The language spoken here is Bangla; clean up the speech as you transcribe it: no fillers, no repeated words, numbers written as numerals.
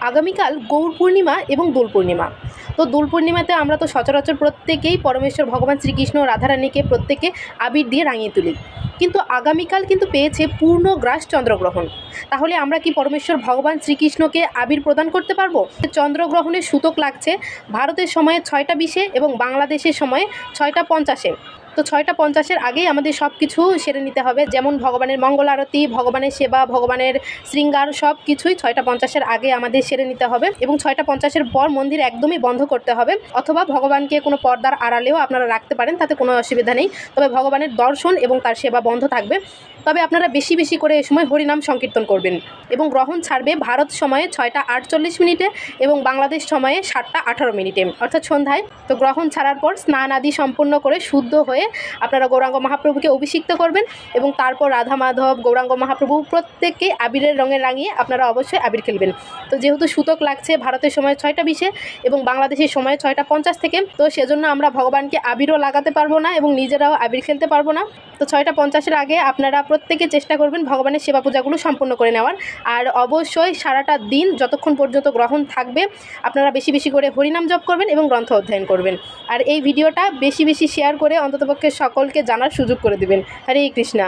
আগামীকাল গৌর পূর্ণিমা এবং দোল পূর্ণিমা। তো দোল পূর্ণিমাতে আমরা তো সচরাচর প্রত্যেকেই পরমেশ্বর ভগবান শ্রীকৃষ্ণ রাধারানীকে প্রত্যেকে আবির দিয়ে রাঙিয়ে তুলি, কিন্তু আগামীকাল কিন্তু পেয়েছে পূর্ণগ্রাস চন্দ্রগ্রহণ। তাহলে আমরা কি পরমেশ্বর ভগবান শ্রীকৃষ্ণকে আবির প্রদান করতে পারবো? চন্দ্রগ্রহণের সূতক লাগছে ভারতের সময়ে 6টা 20-এ এবং বাংলাদেশের সময়ে 6টা 50-এ। তো 6টা 50-এর আগেই আমাদের সব কিছু সেরে নিতে হবে, যেমন ভগবানের মঙ্গল আরতি, ভগবানের সেবা, ভগবানের শৃঙ্গার সব কিছুই 6টা 50-এর আগে আমাদের সেরে নিতে হবে এবং 6টা 50-এর পর মন্দির একদমই বন্ধ করতে হবে, অথবা ভগবানকে কোনো পর্দার আড়ালেও আপনারা রাখতে পারেন, তাতে কোনো অসুবিধা নেই। তবে ভগবানের দর্শন এবং তার সেবা বন্ধ থাকবে। তবে আপনারা বেশি বেশি করে এ সময় হরিনাম সংকীর্তন করবেন। এবং গ্রহণ ছাড়বে ভারত সময়ে 6টা 48 মিনিটে এবং বাংলাদেশ সময়ে 7টা 18 মিনিটে, অর্থাৎ সন্ধ্যায়। তো গ্রহণ ছাড়ার পর স্নান আদি সম্পূর্ণ করে শুদ্ধ হয়ে আপনারা গৌরাঙ্গ মহাপ্রভুকে অভিষিক্ত করবেন এবং তারপর রাধা মাধব, গৌরাঙ্গ মহাপ্রভু প্রত্যেককে আবিরের রঙে রাঙিয়ে আপনারা অবশ্যই আবির খেলবেন। তো যেহেতু সূতক লাগছে ভারতের সময় 6টা 20-এ এবং বাংলাদেশের সময় 6টা 50 থেকে, তো সেজন্য আমরা ভগবানকে আবিরও লাগাতে পারবো না এবং নিজেরাও আবির খেলতে পারবো না। তো 6টা 50-এর আগে আপনারা প্রত্যেকে চেষ্টা করবেন ভগবানের সেবা পূজাগুলো সম্পূর্ণ করে নেওয়ার। আর অবশ্যই সারাটা দিন যতক্ষণ পর্যন্ত গ্রহণ থাকবে আপনারা বেশি বেশি করে হরিনাম জপ করবেন এবং গ্রন্থ অধ্যয়ন করবেন। আর এই ভিডিওটা বেশি বেশি শেয়ার করে অন্ততপক্ষে সকলকে জানার সুযোগ করে দেবেন। হরে কৃষ্ণা।